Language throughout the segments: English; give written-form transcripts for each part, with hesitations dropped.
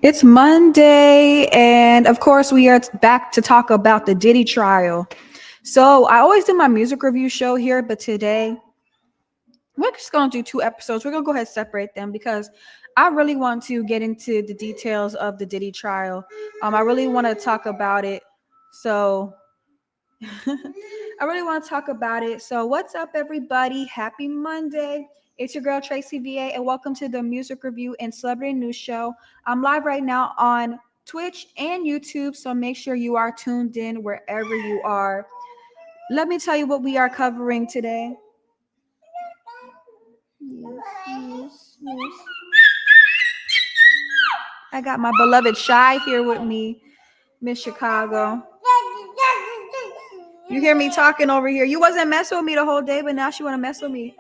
It's Monday, and of course, we are back to talk about the Diddy trial. So, I always do my music review show here, but today we're just going to do 2 episodes. We're going to go ahead and separate them because I really want to get into the details of the Diddy trial. I really want to talk about it. So, I really want to talk about it. So, what's up, everybody? Happy Monday. It's your girl, Tracy VA, and welcome to the Music Review and Celebrity News Show. I'm live right now on Twitch and YouTube, so make sure you are tuned in wherever you are. Let me tell you what we are covering today. Yes. I got my beloved Shy here with me, Miss Chicago. You hear me talking over here. You wasn't messing with me the whole day, but now she want to mess with me.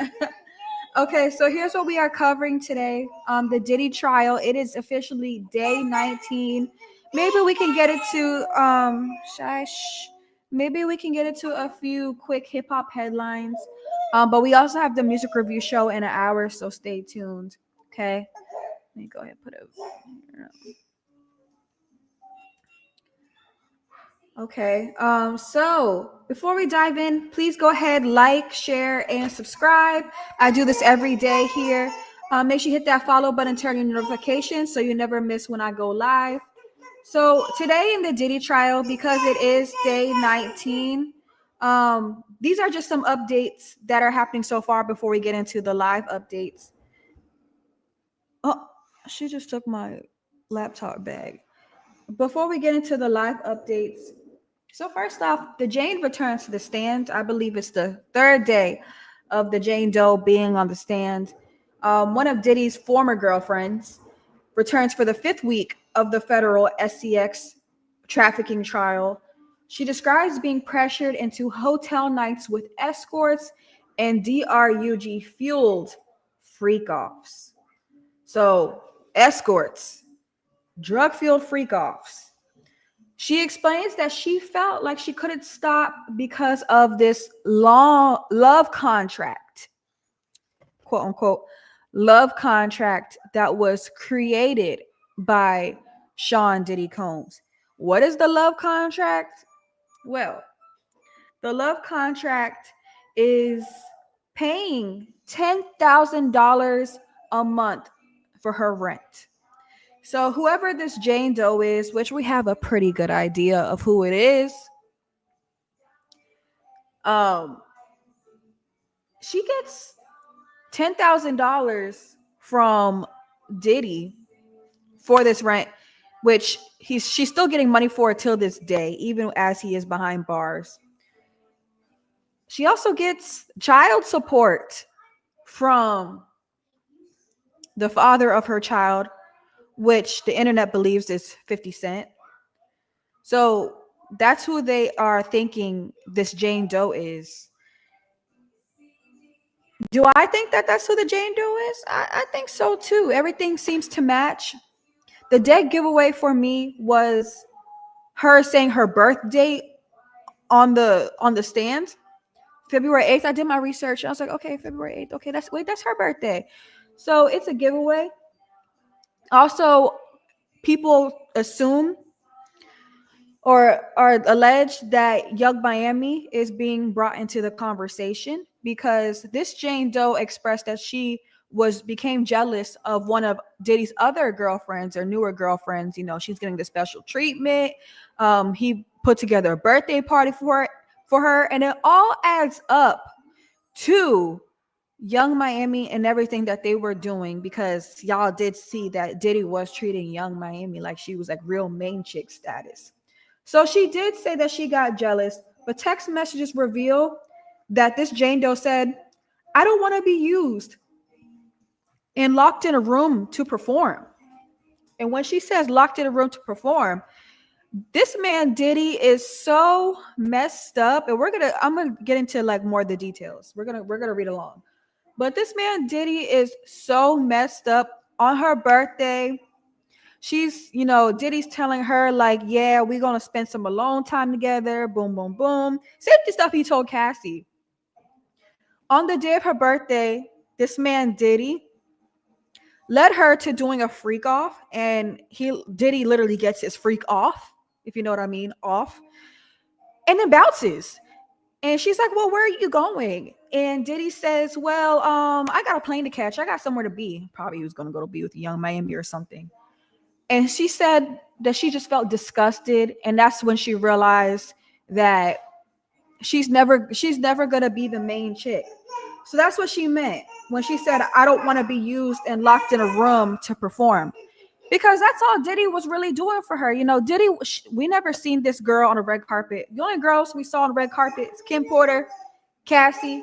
Okay, so here's what we are covering today. The Diddy trial. It is officially day 19. Maybe we can get into Maybe we can get into a few quick hip hop headlines. But we also have the music review show in an hour, so stay tuned. Okay. Let me go ahead and put it here. Okay. So before we dive in, please go ahead, like, share, and subscribe. I do this every day here. Make sure you hit that follow button, turn on notifications so you never miss when I go live. So today in the Diddy trial, because it is day 19, these are just some updates that are happening so far before we get into the live updates. Oh, she just took my laptop bag. Before we get into the live updates, so first off, the Jane returns to the stand. I believe it's the third day of the Jane Doe being on the stand. One of Diddy's former girlfriends returns for the 5th week of the federal SCX trafficking trial. She describes being pressured into hotel nights with escorts and DRUG fueled freak-offs. So escorts, drug fueled freak-offs. She explains that she felt like she couldn't stop because of this long love contract, quote unquote, love contract that was created by Sean Diddy Combs. What is the love contract? Well, the love contract is paying $10,000 a month for her rent. So whoever this Jane Doe is, which we have a pretty good idea of who it is, she gets $10,000 from Diddy for this rent, which she's still getting money for till this day, even as he is behind bars. She also gets child support from the father of her child, which the internet believes is 50 Cent. So that's who they are thinking this Jane Doe is. Do I think that that's who the Jane Doe is? I think so too. Everything seems to match. The dead giveaway for me was her saying her birth date on the stand, February 8th. I did my research. I was like, okay, February 8th. Okay, that's her birthday. So it's a giveaway. Also, people assume or allege that Young Miami is being brought into the conversation because this Jane Doe expressed that she became jealous of one of Diddy's other girlfriends or newer girlfriends. You know, she's getting the special treatment. He put together a birthday party for her, and it all adds up to Young Miami and everything that they were doing, because y'all did see that Diddy was treating Young Miami like she was like real main chick status. So she did say that she got jealous, but text messages reveal that this Jane Doe said, I don't want to be used and locked in a room to perform. And when she says locked in a room to perform, this man Diddy is so messed up. And I'm gonna get into like more of the details. We're gonna read along. But this man Diddy is so messed up. On her birthday, Diddy's telling her like, yeah, we're gonna spend some alone time together. Boom, boom, boom. Same stuff he told Cassie. On the day of her birthday, this man Diddy led her to doing a freak off, and Diddy literally gets his freak off, if you know what I mean, off, and then bounces. And she's like, "Well, where are you going?" And Diddy says, "Well, I got a plane to catch. I got somewhere to be." Probably he was gonna go to be with Young Miami or something. And she said that she just felt disgusted, and that's when she realized that she's never gonna be the main chick. So that's what she meant when she said, "I don't want to be used and locked in a room to perform." Because that's all Diddy was really doing for her. You know, Diddy, we never seen this girl on a red carpet. The only girls we saw on the red carpet is Kim Porter, Cassie,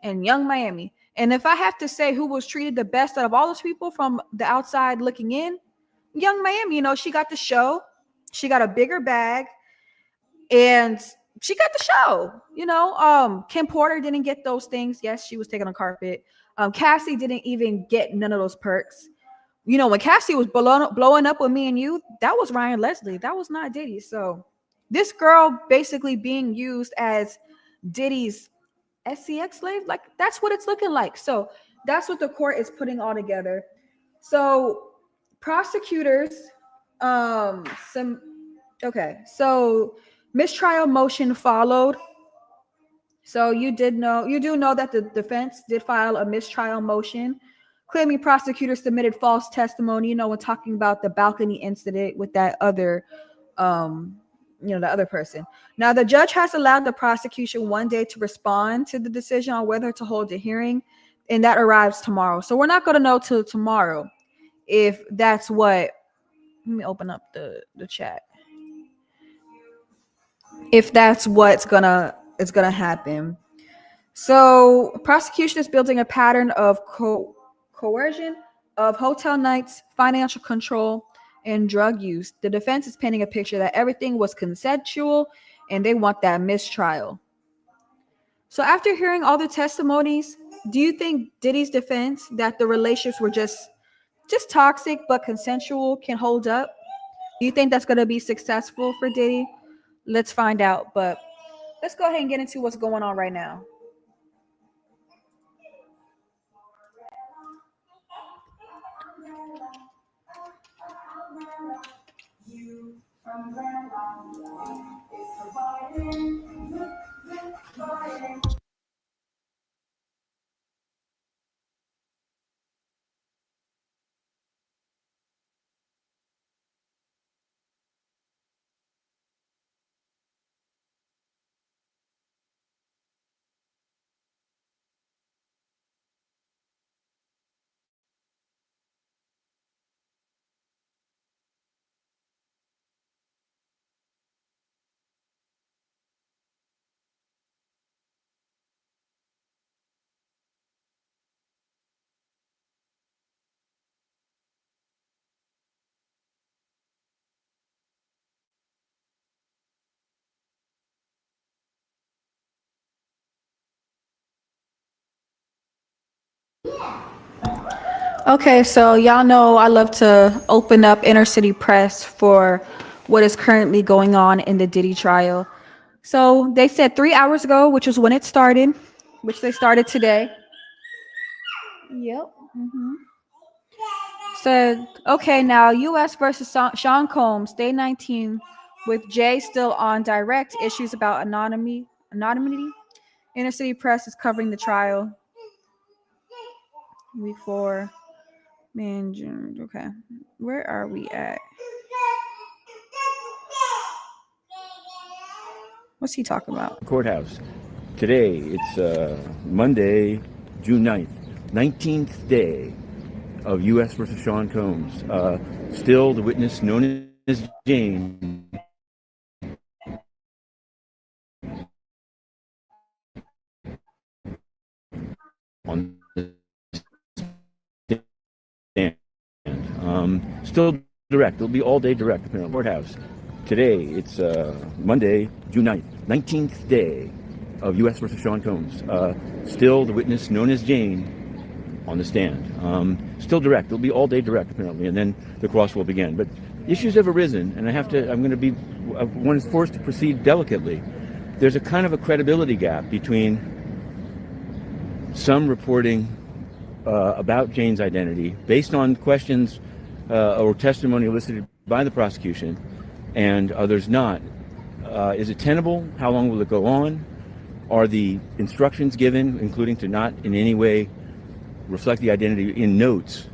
and Young Miami. And if I have to say who was treated the best out of all those people from the outside looking in, Young Miami, you know, she got the show. She got a bigger bag, and she got the show. You know, Kim Porter didn't get those things. Yes, she was taking a carpet. Cassie didn't even get none of those perks. You know, when Cassie was blowing up with Me and You, that was Ryan Leslie. That was not Diddy. So this girl basically being used as Diddy's SCX slave, like that's what it's looking like. So that's what the court is putting all together. So prosecutors, so mistrial motion followed. So you do know that the defense did file a mistrial motion, claiming prosecutors submitted false testimony, you know, when talking about the balcony incident with that other, the other person. Now, the judge has allowed the prosecution 1 day to respond to the decision on whether to hold a hearing, and that arrives tomorrow. So we're not going to know till tomorrow if that's what. Let me open up the chat. If that's what's gonna happen. So prosecution is building a pattern of coercion of hotel nights, financial control, and drug use. The defense is painting a picture that everything was consensual, and they want that mistrial. So after hearing all the testimonies, do you think Diddy's defense that the relationships were just toxic but consensual can hold up? Do you think that's going to be successful for Diddy? Let's find out. But let's go ahead and get into what's going on right now. Okay, so y'all know I love to open up inner city press for what is currently going on in the Diddy trial. So they said 3 hours ago, which was when it started, which they started today. Yep. Said, okay, now U.S. versus Sean Combs, day 19, with Jay still on direct, issues about anonymity. Inner city press is covering the trial. Week 4. Man, June. Okay. Where are we at? What's he talking about? Courthouse. Today, it's Monday, June 9th, 19th day of U.S. versus Sean Combs. Still, the witness known as Jane on the stand. Still direct. It'll be all day direct, apparently. Courthouse. Today, it's Monday, June 9th, 19th day of U.S. versus Sean Combs. Still, the witness known as Jane on the stand. Still direct. It'll be all day direct, apparently, and then the cross will begin. But issues have arisen, and one is forced to proceed delicately. There's a kind of a credibility gap between some reporting about Jane's identity based on questions or testimony elicited by the prosecution, and others not. Is it tenable? How long will it go on? Are the instructions given, including to not in any way reflect the identity in notes,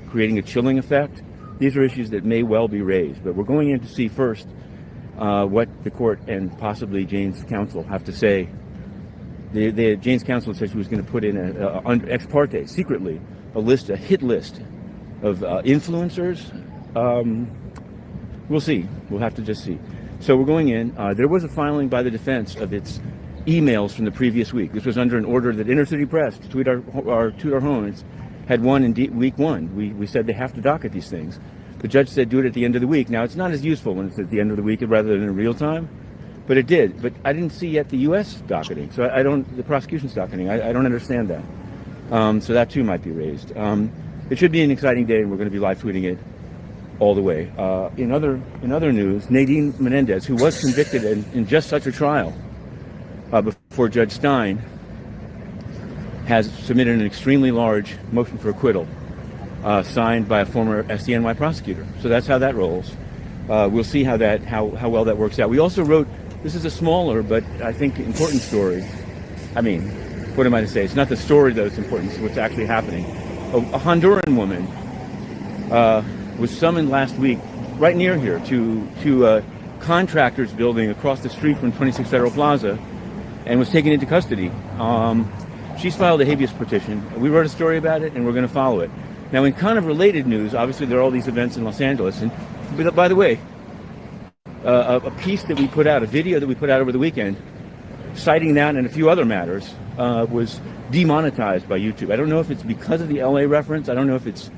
creating a chilling effect? These are issues that may well be raised, but we're going in to see first what the court and possibly Jane's counsel have to say. Jane's counsel said she was going to put in ex parte, secretly, a hit list of influencers. We'll see. We'll have to just see. So we're going in. There was a filing by the defense of its emails from the previous week. This was under an order that Inner City Press, to tweet our home, had won in week one. We said they have to docket these things. The judge said do it at the end of the week. Now, it's not as useful when it's at the end of the week rather than in real time, but it did. But I didn't see yet the U.S. docketing, so the prosecution's docketing. I don't understand that. So that too might be raised. It should be an exciting day, and we're going to be live tweeting it all the way. In other news, Nadine Menendez, who was convicted in just such a trial before Judge Stein, has submitted an extremely large motion for acquittal, signed by a former SDNY prosecutor. So that's how that rolls. We'll see how well that works out. We also wrote, this is a smaller but I think important story. I mean, what am I to say? It's not the story that's important, it's what's actually happening. A Honduran woman was summoned last week right near here to a contractor's building across the street from 26 Federal Plaza and was taken into custody. She's filed a habeas petition. We wrote a story about it, and we're going to follow it. Now, in kind of related news, obviously there are all these events in Los Angeles. And by the way, a piece that we put out, a video that we put out over the weekend, citing that and a few other matters, was demonetized by YouTube. I don't know if it's because of the LA reference. I don't know if it's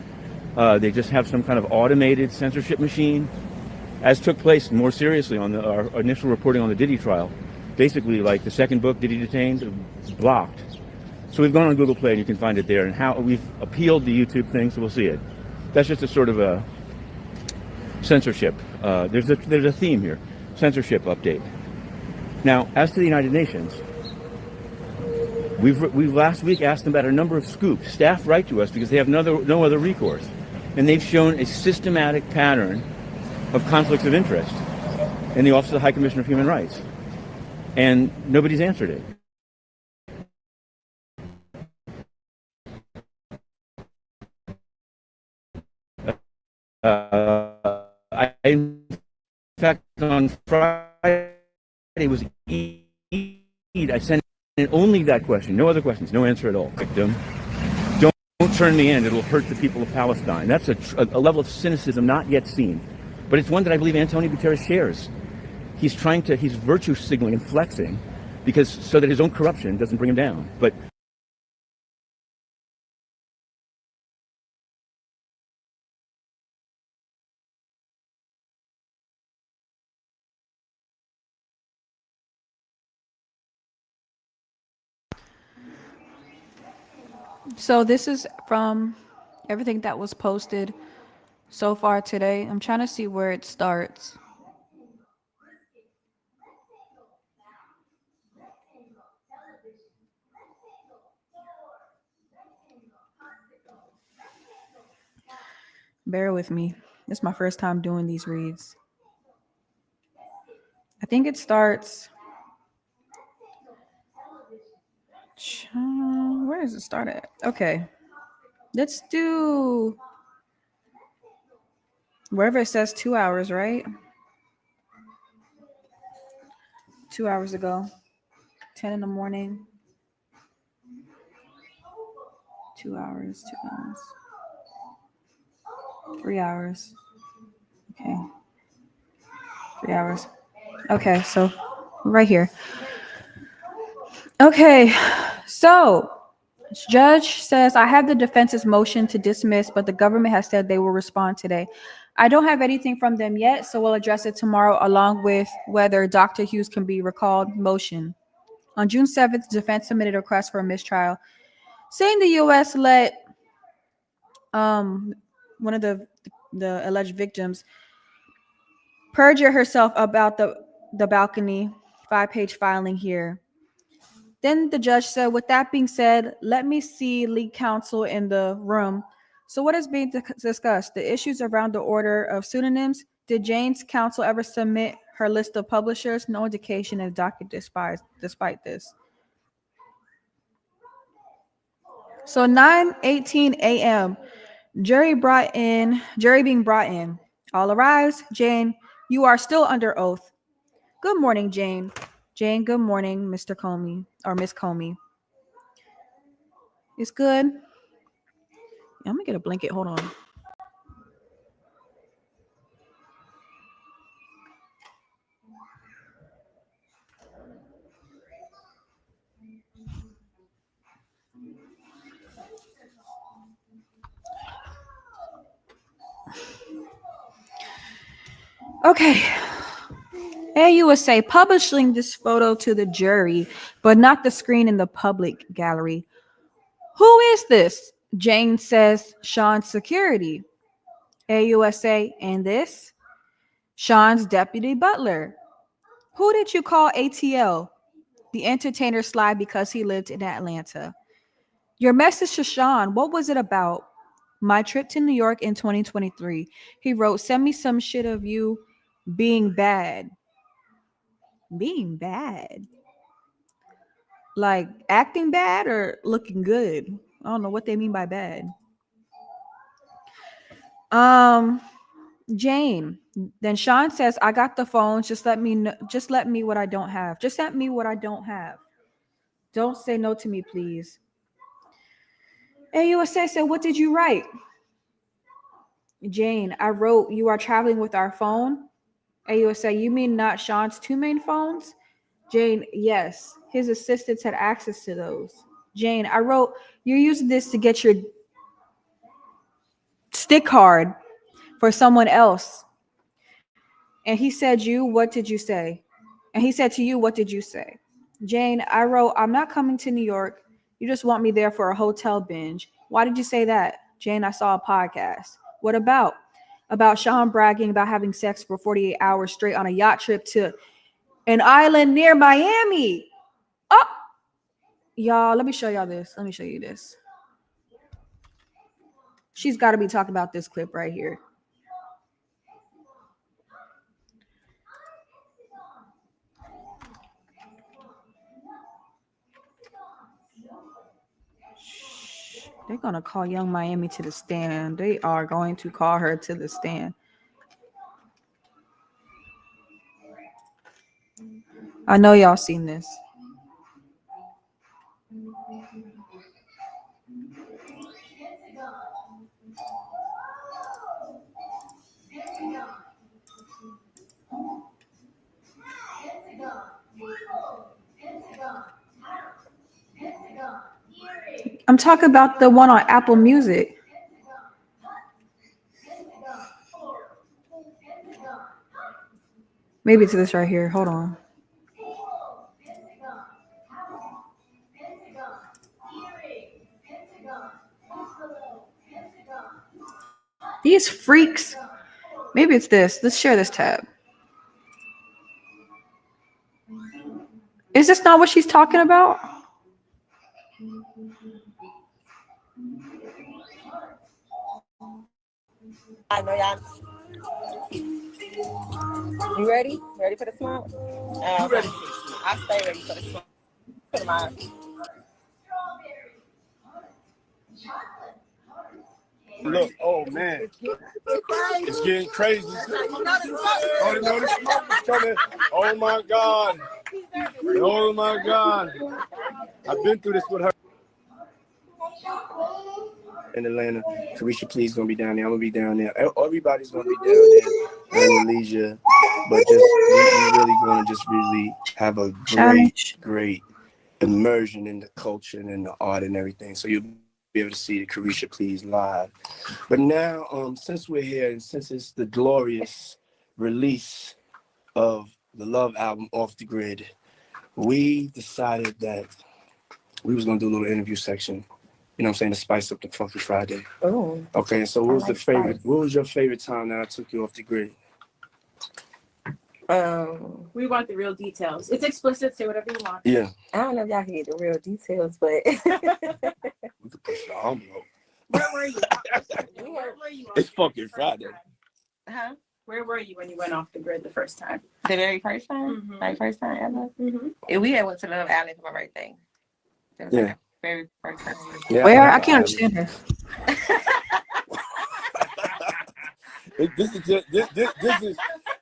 they just have some kind of automated censorship machine, as took place more seriously on our initial reporting on the Diddy trial. Basically, like the second book, Diddy Detained, blocked. So we've gone on Google Play, and you can find it there. And how we've appealed the YouTube thing, so we'll see it. That's just a sort of a censorship. There's a theme here, censorship update. Now, as to the United Nations, we've last week asked them about a number of scoops. Staff write to us because they have no other recourse, and they've shown a systematic pattern of conflicts of interest in the Office of the High Commissioner of Human Rights, and nobody's answered it. In fact, on Friday was Eid. I sent in only that question, no other questions, no answer at all. Victim, don't turn me in. It'll hurt the people of Palestine. That's a level of cynicism not yet seen, but it's one that I believe Antonio Guterres shares. He's virtue signaling and flexing so that his own corruption doesn't bring him down. But So this is from everything that was posted so far today. I'm trying to see where it starts. Bear with me. This is my first time doing these reads. I think it starts. Where does it start at? Okay. Let's do wherever it says 2 hours, right? 2 hours ago. 10 in the morning. 2 hours, 2 hours. 3 hours. Okay. 3 hours. Okay, so right here. Okay, so judge says, I have the defense's motion to dismiss, but the government has said they will respond today. I don't have anything from them yet, so we'll address it tomorrow along with whether Dr. Hughes can be recalled motion. On June 7th, the defense submitted a request for a mistrial, saying the U.S. let one of the alleged victims perjure herself about the balcony, 5-page filing here. Then the judge said, with that being said, let me see lead counsel in the room. So what is being discussed? The issues around the order of pseudonyms. Did Jane's counsel ever submit her list of publishers? No indication in the docket despite this. So 9:18 a.m. Jury being brought in. All arise. Jane, you are still under oath. Good morning, Jane. Jane, good morning, Mr. Comey or Miss Comey. It's good. I'm gonna get a blanket. Hold on. Okay. AUSA publishing this photo to the jury, but not the screen in the public gallery. Who is this? Jane says, Sean's security. AUSA, and this? Sean's deputy butler. Who did you call ATL? The entertainer slide because he lived in Atlanta. Your message to Sean, what was it about? My trip to New York in 2023. He wrote, send me some shit of you being bad. Being bad? Like acting bad or looking good? I don't know what they mean by bad. Jane. Then Sean says, I got the phones. Just let me what I don't have. Just let me what I don't have. Don't say no to me, please. AUSA said, what did you write? Jane, I wrote, you are traveling with our phone. AUSA, you mean not Sean's two main phones? Jane, yes. His assistants had access to those. Jane, I wrote, you're using this to get your stick card for someone else. And he said, what did you say? And he said to you, what did you say? Jane, I wrote, I'm not coming to New York. You just want me there for a hotel binge. Why did you say that? Jane, I saw a podcast. What about? About Sean bragging about having sex for 48 hours straight on a yacht trip to an island near Miami. Oh, y'all, let me show y'all this. Let me show you this. She's got to be talking about this clip right here. They're going to call Young Miami to the stand. They are going to call her to the stand. I know y'all seen this. I'm talking about the one on Apple Music. Maybe it's this right here. Hold on. These freaks. Maybe it's this. Let's share this tab. Is this not what she's talking about? I know y'all. You ready? Ready for the smoke? You ready? I stay ready for the smoke. Put them out. Look, oh man, it's getting crazy. Oh, you know the smoke is coming. Oh my God. Oh my God. I've been through this with her. In Atlanta, Carisha Please gonna be down there. I'm gonna be down there. Everybody's gonna be down there in Leisure, but just we really gonna just really have a great immersion in the culture and in the art and everything. So you'll be able to see the Carisha Please live. But now, since we're here and since it's the glorious release of the Love album Off the Grid, we decided that we was gonna do a little interview section. You know what I'm saying, to spice up the Funky Friday. Oh. Okay, so what was your favorite time that I took you off the grid? We want the real details. It's explicit. Say whatever you want. Yeah. I don't know if y'all can get the real details, but We could push the envelope. Where were you? Where were you? It's fucking Friday. huh? Where were you when you went off the grid the first time? The very first time, Mhm. like first time ever. Mm-hmm. And we had went to Love Island for my birthday. That was Yeah. like the very first time. Yeah, Where? I Love can't Island. understand her.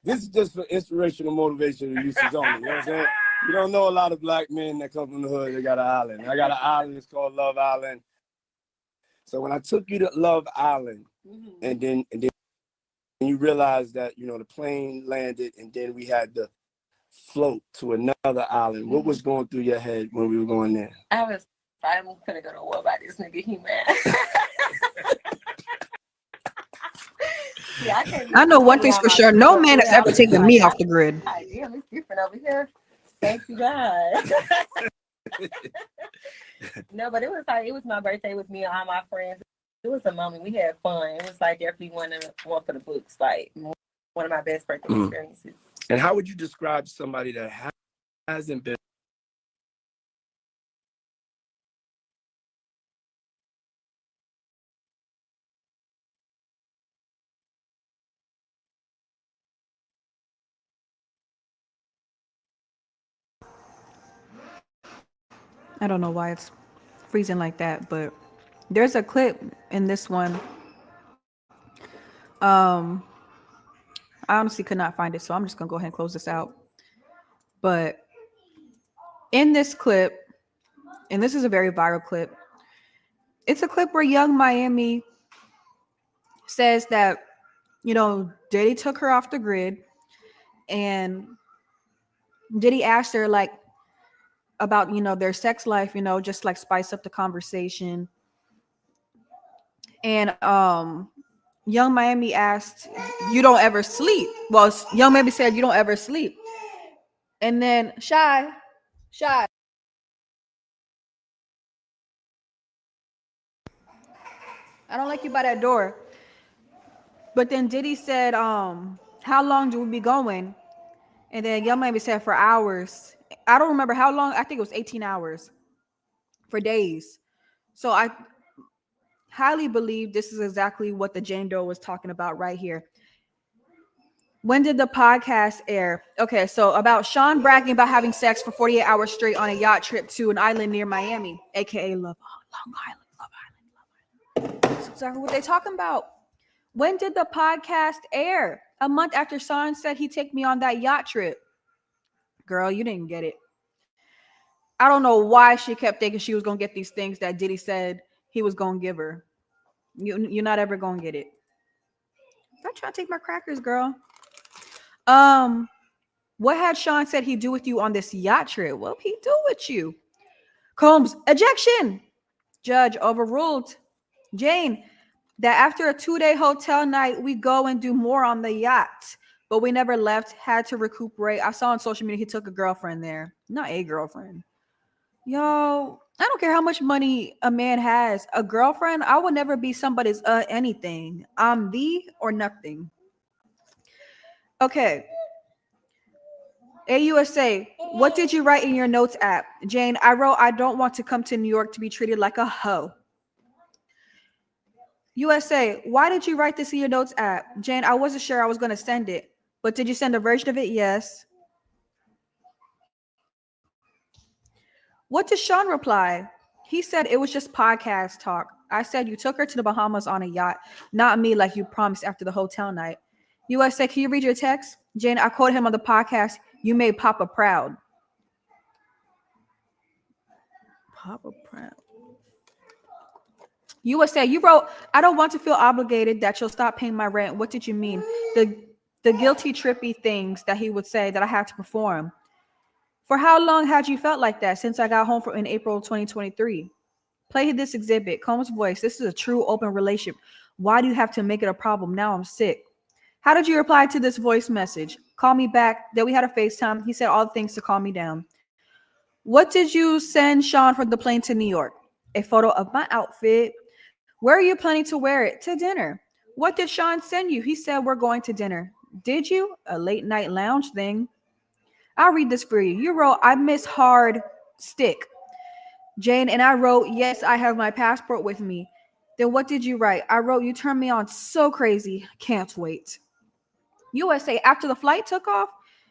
This is just for inspirational, motivational uses only. You know what I'm saying? You don't know a lot of black men that come from the hood. They got an island. I got an island. It's called Love Island. So when I took you to Love Island, and then you realize that the plane landed, and then we had to float to another island. What was going through your head when we were going there? I'm gonna go to war by this nigga. He mad. Yeah, I know one thing's for sure. No man has ever taken me off the grid. Damn, it's different over here. Thank you, God. No, but it was my birthday. It was me and all my friends. It was a moment. We had fun. It was like definitely one for the books. Like one of my best birthday experiences. And how would you describe somebody that hasn't been? I don't know why it's freezing like that, but there's a clip in this one. I honestly could not find it, so I'm just gonna go ahead and close this out. But in this clip, and this is a very viral clip, it's a clip where Young Miami says that, Diddy took her off the grid, and Diddy asked her like about, their sex life, just like spice up the conversation. And Young Miami asked, "You don't ever sleep?" Well, Young Miami said, "You don't ever sleep." And then Shy, I don't like you by that door. But then Diddy said, "How long do we be going?" And then Young Miami said, "For hours." I don't remember how long. I think it was 18 hours for days. So I highly believe this is exactly what the Jane Doe was talking about right here. When did the podcast air? Okay, so about Sean bragging about having sex for 48 hours straight on a yacht trip to an island near Miami, aka Long Island, Love Island. That's exactly what they're talking about. When did the podcast air? A month after Sean said he'd take me on that yacht trip. Girl, you didn't get it. I don't know why she kept thinking she was gonna get these things that Diddy said he was gonna give her. You're not ever gonna get it. Stop trying to take my crackers, girl. What had Sean said he'd do with you on this yacht trip? What he do with you? Combs, ejection. Judge overruled. Jane, that after a 2-day hotel night, we go and do more on the yacht. But we never left, had to recuperate. I saw on social media he took a girlfriend there. Not a girlfriend. Yo, I don't care how much money a man has. A girlfriend, I would never be somebody's anything. I'm the or nothing. Okay. AUSA, what did you write in your notes app? Jane, I wrote, I don't want to come to New York to be treated like a hoe. USA, why did you write this in your notes app? Jane, I wasn't sure I was going to send it. But did you send a version of it? Yes. What did Sean reply? He said it was just podcast talk. I said you took her to the Bahamas on a yacht, not me like you promised after the hotel night. USA, can you read your text? Jane, I quoted him on the podcast. You made Papa proud. Papa proud. USA, you wrote, I don't want to feel obligated that you'll stop paying my rent. What did you mean? The guilty, trippy things that he would say that I had to perform. For how long had you felt like that? Since I got home in April 2023. Play this exhibit. Combs' voice. This is a true open relationship. Why do you have to make it a problem? Now I'm sick. How did you reply to this voice message? Call me back. Then we had a FaceTime. He said all the things to calm me down. What did you send Sean for the plane to New York? A photo of my outfit. Where are you planning to wear it? To dinner. What did Sean send you? He said we're going to dinner. Did you? A late night lounge thing. I'll read this for you. You wrote, I miss hard stick. Jane, and I wrote, yes, I have my passport with me. Then what did you write? I wrote, you turned me on so crazy. Can't wait. USA, after the flight took off,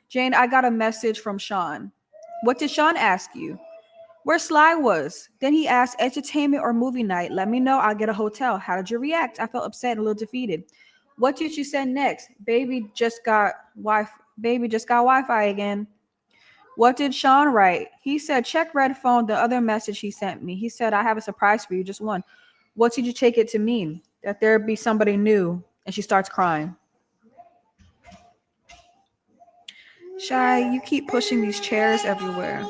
Jane, I got a message from Sean. What did Sean ask you? Where Sly was. Then he asked, entertainment or movie night? Let me know. I'll get a hotel. How did you react? I felt upset and a little defeated. What did you send next? Baby just got Wi-Fi again. What did Sean write? He said, check red phone, the other message he sent me. He said, I have a surprise for you, just one. What did you take it to mean? That there'd be somebody new. And she starts crying. Shy, you keep pushing these chairs everywhere.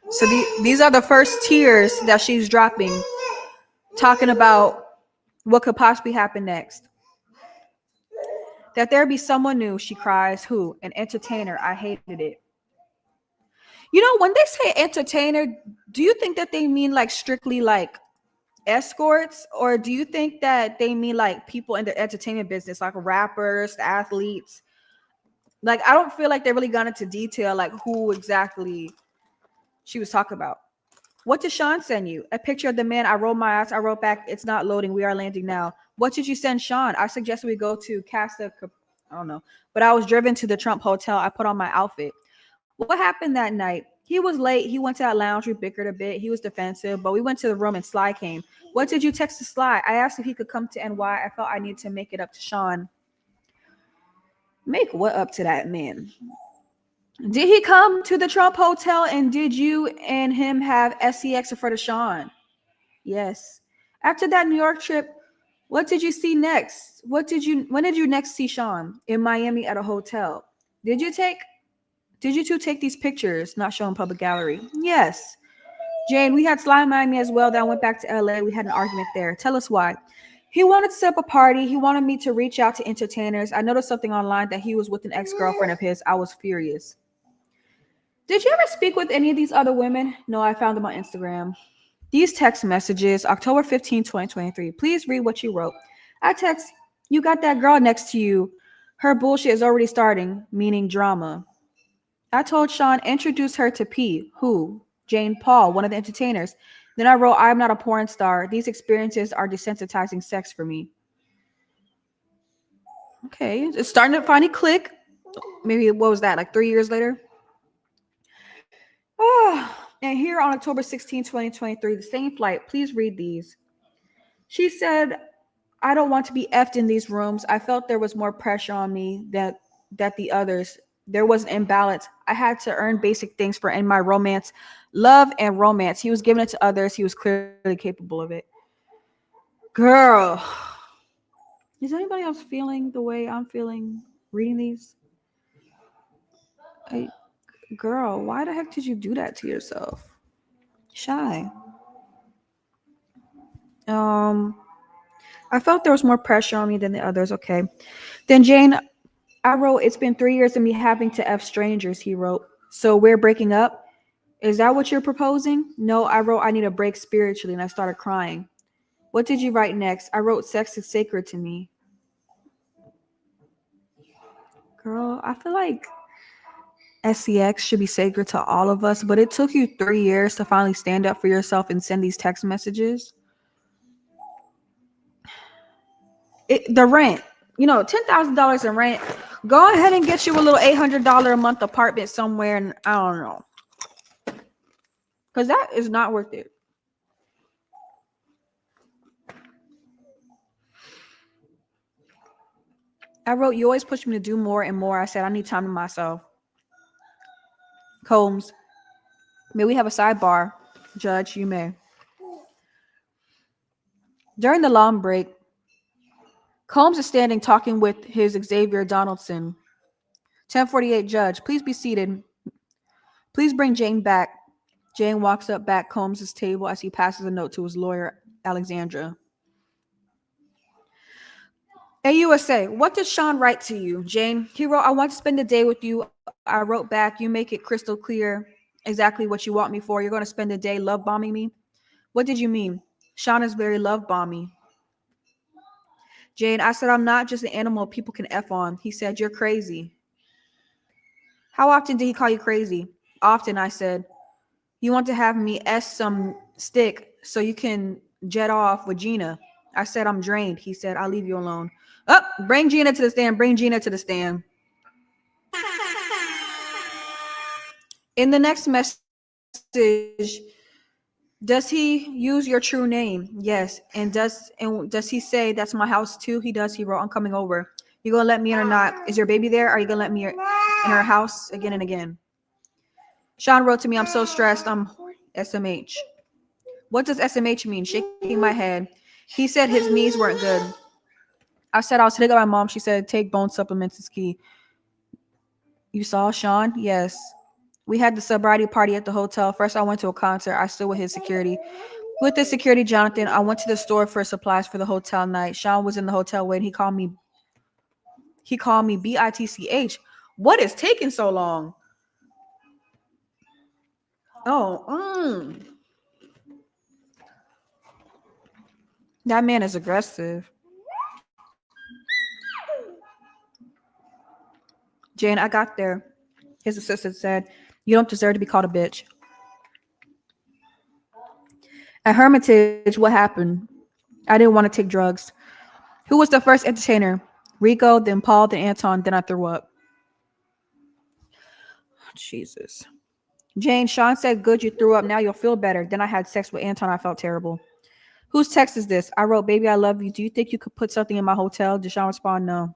So these are the first tears that she's dropping, talking about what could possibly happen next. That there be someone new, she cries. Who? An entertainer. I hated it. You know, when they say entertainer, do you think that they mean like strictly like escorts, or do you think that they mean like people in the entertainment business, like rappers, athletes? Like, I don't feel like they really got into detail, like who exactly she was talking about. What did Sean send you? A picture of the man. I rolled my eyes. I wrote back, it's not loading. We are landing now. What did you send Sean? I suggested we go to Casa. I don't know. But I was driven to the Trump Hotel. I put on my outfit. What happened that night? He was late. He went to that lounge. We bickered a bit. He was defensive, but we went to the room and Sly came. What did you text to Sly? I asked if he could come to NY. I felt I needed to make it up to Sean. Make what up to that man? Did he come to the Trump Hotel, and did you and him have SEX in front of Sean? Yes. After that New York trip, what did you see next? When did you next see Sean? In Miami at a hotel. Did you two take these pictures? Not shown in public gallery. Yes. Jane, we had Sly in Miami as well. Then I went back to LA. We had an argument there. Tell us why. He wanted to set up a party. He wanted me to reach out to entertainers. I noticed something online that he was with an ex-girlfriend of his. I was furious. Did you ever speak with any of these other women? No, I found them on Instagram. These text messages, October 15, 2023. Please read what you wrote. I text, you got that girl next to you. Her bullshit is already starting, meaning drama. I told Sean, introduce her to P. Who? Jane Paul, one of the entertainers. Then I wrote, I'm not a porn star. These experiences are desensitizing sex for me. Okay, it's starting to finally click. Maybe, what was that, like 3 years later? And here on October 16, 2023, the same flight. Please read these. She said, I don't want to be effed in these rooms. I felt there was more pressure on me that the others. There was an imbalance. I had to earn basic things for in my romance, love and romance. He was giving it to others. He was clearly capable of it. Girl, is anybody else feeling the way I'm feeling reading these? Girl, why the heck did you do that to yourself? Shy. I felt there was more pressure on me than the others. Okay. Then Jane, I wrote, it's been 3 years of me having to F strangers, he wrote. So we're breaking up? Is that what you're proposing? No, I wrote, I need a break spiritually, and I started crying. What did you write next? I wrote, sex is sacred to me. Girl, I feel like SEX should be sacred to all of us, but it took you 3 years to finally stand up for yourself and send these text messages. The rent, $10,000 in rent. Go ahead and get you a little $800 a month apartment somewhere, and I don't know, because that is not worth it. I wrote, you always push me to do more and more. I said, I need time to myself. Combs, may we have a sidebar? Judge, you may. During the long break, Combs is standing talking with his Xavier Donaldson. 1048, Judge, please be seated. Please bring Jane back. Jane walks up back Combs' table as he passes a note to his lawyer, Alexandra. AUSA, what did Sean write to you, Jane? He wrote, I want to spend the day with you. I wrote back, you make it crystal clear exactly what you want me for. You're going to spend the day love bombing me? What did you mean? Sean is very love bombing. Jane, I said, I'm not just an animal people can F on. He said, you're crazy. How often did he call you crazy? Often, I said. You want to have me S some stick so you can jet off with Gina. I said, I'm drained. He said, I'll leave you alone. Oh, bring Gina to the stand. Bring Gina to the stand. In the next message, does he use your true name? Yes. And does he say that's my house too? He does. He wrote, I'm coming over. You gonna let me in or not? Is your baby there? Are you gonna let me in her house again and again? Sean wrote to me, I'm so stressed. I'm SMH. What does SMH mean? Shaking my head. He said his knees weren't good. I said I was hitting up my mom. She said, take bone supplements is key. You saw Sean? Yes. We had the sobriety party at the hotel. First, I went to a concert. I stood with his security. With the security, Jonathan, I went to the store for supplies for the hotel night. Sean was in the hotel waiting. He called me BITCH. What is taking so long? Oh, that man is aggressive. Jane, I got there. His assistant said, you don't deserve to be called a bitch. At Hermitage, what happened? I didn't want to take drugs. Who was the first entertainer? Rico, then Paul, then Anton, then I threw up. Jesus. Jane, Sean said, good, you threw up. Now you'll feel better. Then I had sex with Anton. I felt terrible. Whose text is this? I wrote, baby, I love you. Do you think you could put something in my hotel? Did Sean respond, no.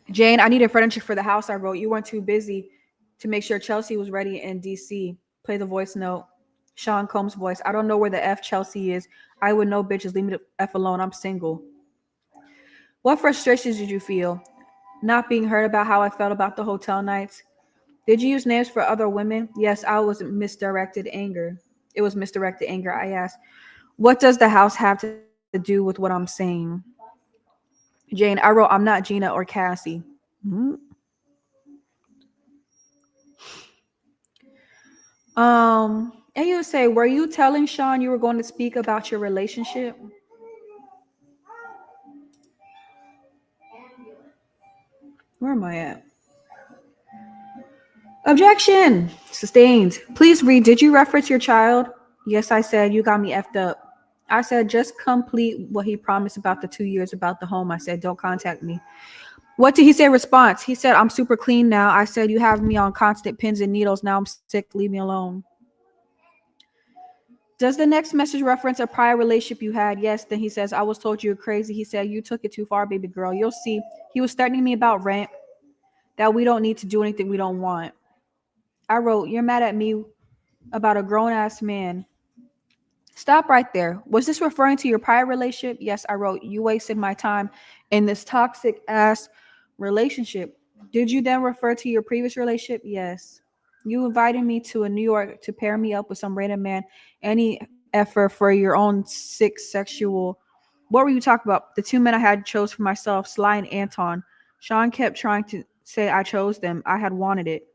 Jane, I needed furniture for the house. I wrote, you weren't too busy to make sure Chelsea was ready in DC. Play the voice note. Sean Combs' voice. I don't know where the F Chelsea is. I would know, bitches. Leave me the F alone. I'm single. What frustrations did you feel? Not being heard about how I felt about the hotel nights. Did you use names for other women? Yes, I was misdirected anger. It was misdirected anger. I asked, what does the house have to do with what I'm saying? Jane, I wrote, I'm not Gina or Cassie. Mm-hmm. And you say, were you telling Sean you were going to speak about your relationship? Where am I at? Objection. Sustained. Please read. Did you reference your child? Yes, I said, you got me effed up. I said, just complete what he promised about the 2 years about the home. I said, don't contact me. What did he say? Response. He said, I'm super clean now. I said, you have me on constant pins and needles. Now I'm sick. Leave me alone. Does the next message reference a prior relationship you had? Yes. Then he says, I was told you were crazy. He said, you took it too far, baby girl. You'll see. He was threatening me about rent, that we don't need to do anything we don't want. I wrote, you're mad at me about a grown-ass man. Stop right there. Was this referring to your prior relationship? Yes, I wrote, you wasted my time in this toxic ass relationship. Did you then refer to your previous relationship? Yes. You invited me to New York to pair me up with some random man. Any effort for your own sick sexual. What were you talking about? The two men I had chose for myself, Sly and Anton. Sean kept trying to say I chose them. I had wanted it.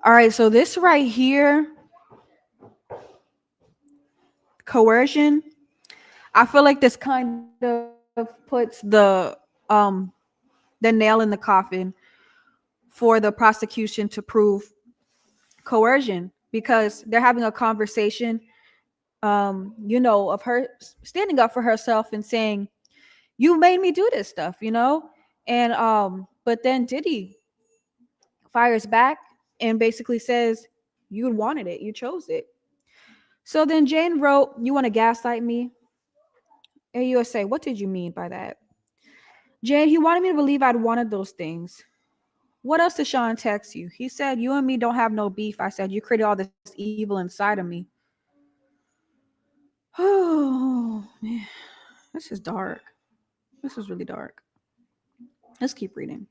All right, so this right here, coercion, I feel like this kind of puts the nail in the coffin for the prosecution to prove coercion, because they're having a conversation, of her standing up for herself and saying, you made me do this stuff, and but then Diddy fires back and basically says, you wanted it, you chose it. So then Jane wrote, you want to gaslight me? AUSA, what did you mean by that? Jane, he wanted me to believe I'd wanted those things. What else did Sean text you? He said, you and me don't have no beef. I said, you created all this evil inside of me. Oh, man. This is dark. This is really dark. Let's keep reading.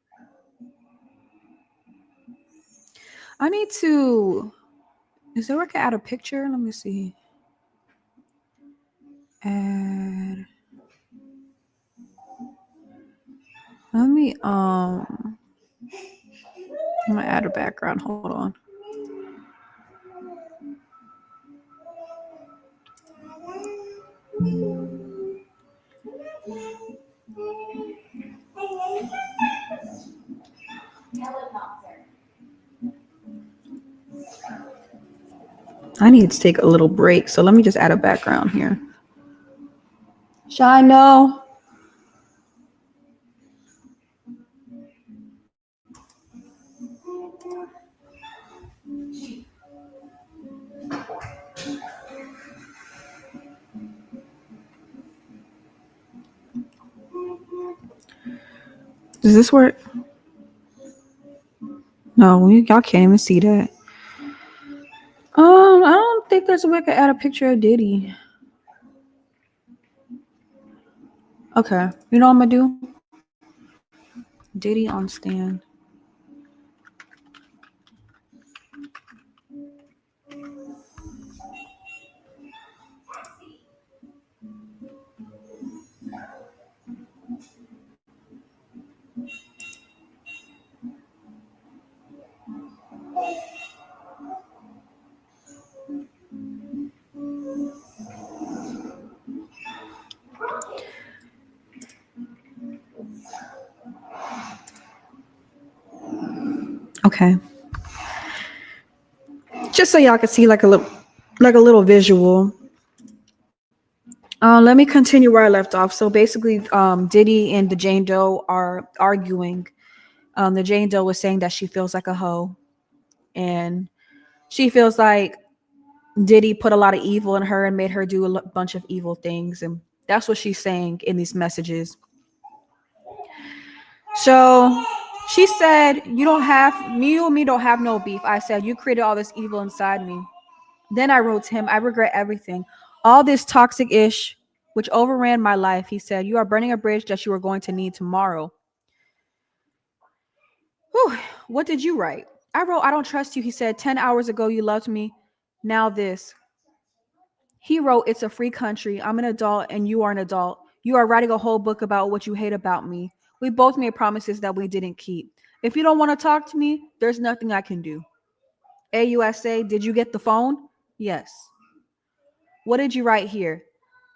I need to... Is there where I can add a picture? Let me see. Add... Let me, I'm gonna add a background. Hold on. I need to take a little break, so let me just add a background here. Shino. Does this work? No, y'all can't even see that. I don't think there's a way I could add a picture of Diddy. Okay, you know what I'm gonna do? Diddy on stand. Okay. Just so y'all can see like a little visual. Let me continue where I left off. So basically, Diddy and the Jane Doe are arguing. The Jane Doe was saying that she feels like a hoe, and she feels like Diddy put a lot of evil in her and made her do a bunch of evil things, and that's what she's saying in these messages. So she said, you and me don't have no beef. I said, you created all this evil inside me. Then I wrote to him, I regret everything. All this toxic ish, which overran my life. He said, you are burning a bridge that you are going to need tomorrow. Whew, what did you write? I wrote, I don't trust you. He said, 10 hours ago, you loved me. Now this. He wrote, it's a free country. I'm an adult and you are an adult. You are writing a whole book about what you hate about me. We both made promises that we didn't keep. If you don't want to talk to me, there's nothing I can do. AUSA, did you get the phone? Yes. What did you write here?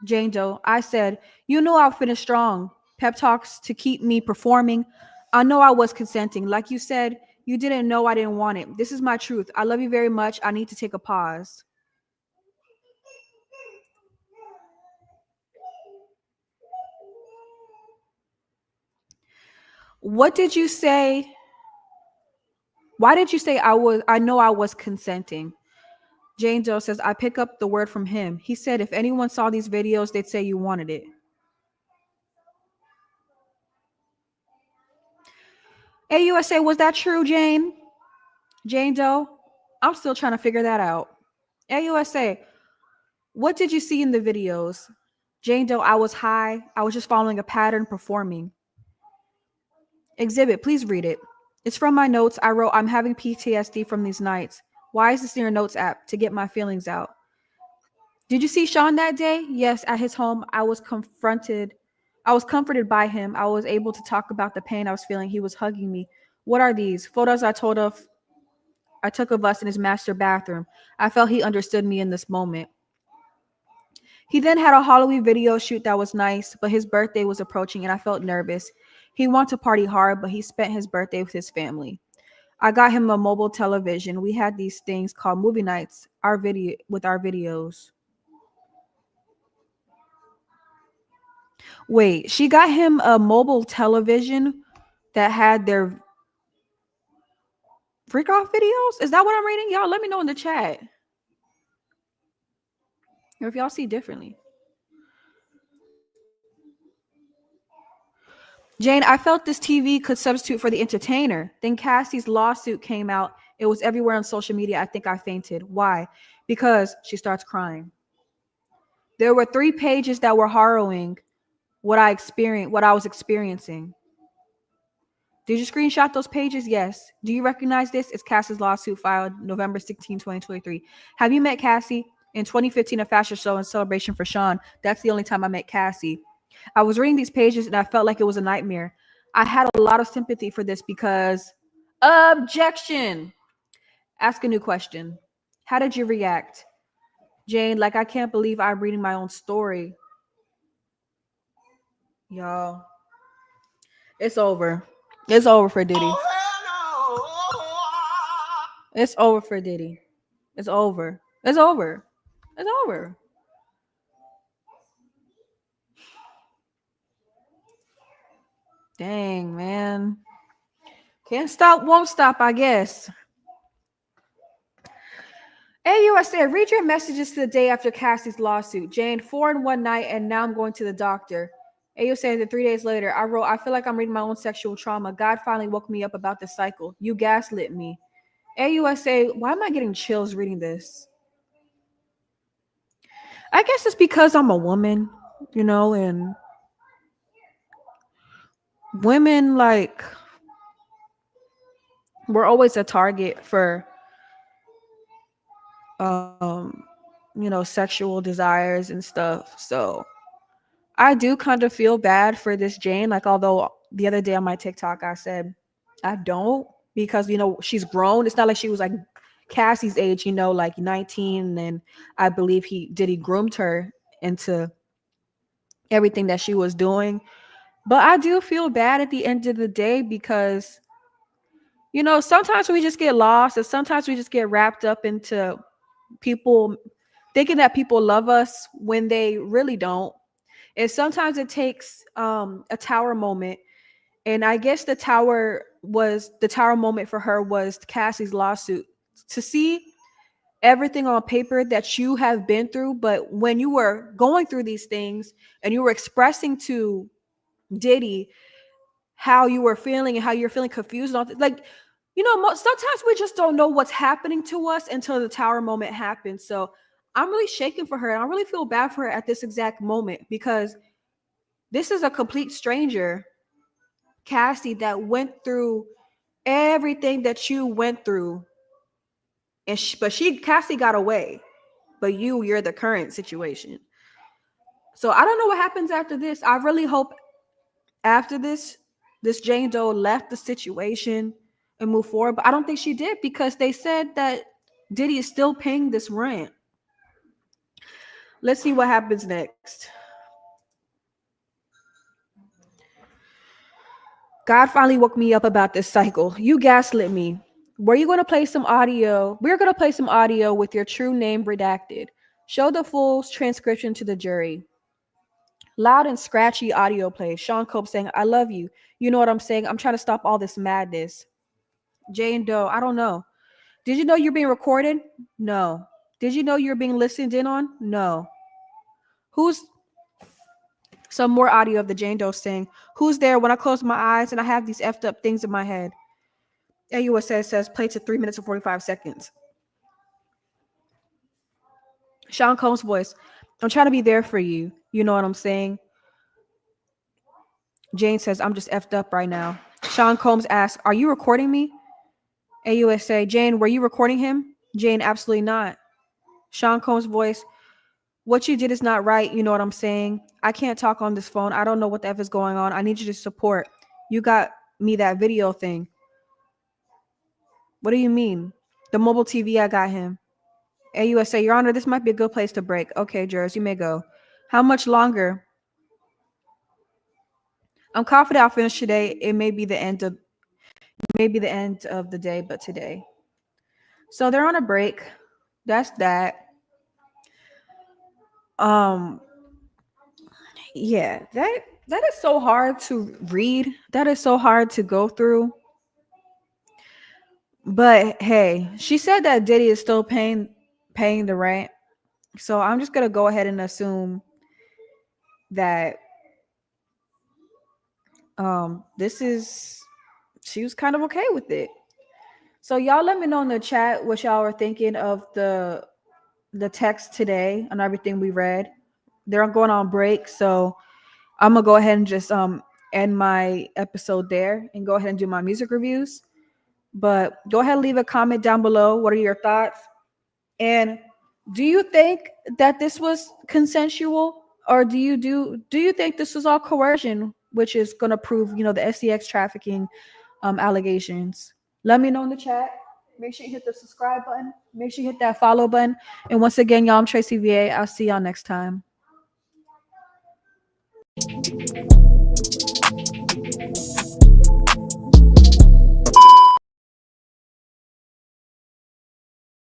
Jane Doe, I said, you knew I'll finish strong. Pep talks to keep me performing. I know I was consenting. Like you said, you didn't know I didn't want it. This is my truth. I love you very much. I need to take a pause. What did you say? Why did you say I know I was consenting? Jane Doe says, I pick up the word from him. He said, if anyone saw these videos, they'd say you wanted it. AUSA, was that true, Jane? Jane Doe, I'm still trying to figure that out. AUSA, what did you see in the videos? Jane Doe, I was high. I was just following a pattern performing. Exhibit, please read it. It's from my notes. I wrote, I'm having PTSD from these nights. Why is this in your notes app? To get my feelings out. Did you see Sean that day? Yes, at his home. I was comforted by him. I was able to talk about the pain I was feeling. He was hugging me. What are these? Photos I took of us in his master bathroom. I felt he understood me in this moment. He then had a Halloween video shoot that was nice, but his birthday was approaching and I felt nervous. He wanted to party hard, but he spent his birthday with his family. I got him a mobile television. We had these things called movie nights, our videos. Wait, she got him a mobile television that had their freak off videos? Is that what I'm reading? Y'all let me know in the chat. Or if y'all see differently. Jane, I felt this TV could substitute for the entertainer. Then Cassie's lawsuit came out. It was everywhere on social media. I think I fainted. Why? Because she starts crying. There were 3 pages that were harrowing what I was experiencing. Did you screenshot those pages? Yes. Do you recognize this? It's Cassie's lawsuit filed November 16, 2023. Have you met Cassie? In 2015, a fashion show in celebration for Sean. That's the only time I met Cassie. I was reading these pages and I felt like it was a nightmare. I had a lot of sympathy for this because objection. Ask a new question. How did you react? Jane, like I can't believe I'm reading my own story. Y'all. It's over. It's over for Diddy. It's over for Diddy. It's over. It's over. It's over. Dang, man. Can't stop, won't stop, I guess. AUSA, read your messages to the day after Cassie's lawsuit. Jane, 4 in one night, and now I'm going to the doctor. AUSA, that 3 days later, I wrote, I feel like I'm reading my own sexual trauma. God finally woke me up about the cycle. You gaslit me. AUSA, why am I getting chills reading this? I guess it's because I'm a woman, and women, like, we're always a target for sexual desires and stuff. So I do kind of feel bad for this Jane. Like, although the other day on my TikTok I said I don't, because she's grown. It's not like she was like Cassie's age, like 19, and I believe Diddy groomed her into everything that she was doing. But I do feel bad at the end of the day because sometimes we just get lost, and sometimes we just get wrapped up into people thinking that people love us when they really don't. And sometimes it takes a tower moment. And I guess the tower moment for her was Cassie's lawsuit, to see everything on paper that you have been through. But when you were going through these things and you were expressing to Diddy how you were feeling and how you're feeling confused, like, sometimes we just don't know what's happening to us until the tower moment happens. So I'm really shaking for her, and I really feel bad for her at this exact moment, because this is a complete stranger, Cassie, that went through everything that you went through, and Cassie got away, but you're the current situation. So I don't know what happens after this. I really hope after this Jane Doe left the situation and moved forward, but I don't think she did, because they said that Diddy is still paying this rent. Let's see what happens next. God finally woke me up about this cycle. You gaslit me. Were you going to play some audio? We're going to play some audio with your true name redacted. Show the full transcription to the jury. Loud and scratchy audio play. Sean Cope saying, I love you. You know what I'm saying? I'm trying to stop all this madness. Jane Doe, I don't know. Did you know you're being recorded? No. Did you know you're being listened in on? No. Who's some more audio of the Jane Doe saying, who's there when I close my eyes and I have these effed up things in my head? AUSA says play to 3 minutes and 45 seconds. Sean Combs' voice, I'm trying to be there for you. You know what I'm saying? Jane says, I'm just effed up right now. Sean Combs asks, are you recording me? AUSA, Jane, were you recording him? Jane, absolutely not. Sean Combs' voice, what you did is not right. You know what I'm saying? I can't talk on this phone. I don't know what the F is going on. I need you to support. You got me that video thing. What do you mean? The mobile TV, I got him. AUSA, Your Honor, this might be a good place to break. Okay, jurors, you may go. How much longer? I'm confident I'll finish today. It may be the end of the day, but today. So they're on a break. That's that. Yeah, that is so hard to read. That is so hard to go through. But hey, she said that Diddy is still paying the rent. So I'm just gonna go ahead and assume that she was kind of okay with it. So y'all let me know in the chat what y'all are thinking of the text today and everything we read. They're going on break, so I'm gonna go ahead and just end my episode there and go ahead and do my music reviews. But go ahead and leave a comment down below. What are your thoughts? And do you think that this was consensual, or do you think this was all coercion, which is going to prove, the SEX trafficking allegations? Let me know in the chat. Make sure you hit the subscribe button. Make sure you hit that follow button. And once again, y'all, I'm Tracy VA. I'll see y'all next time.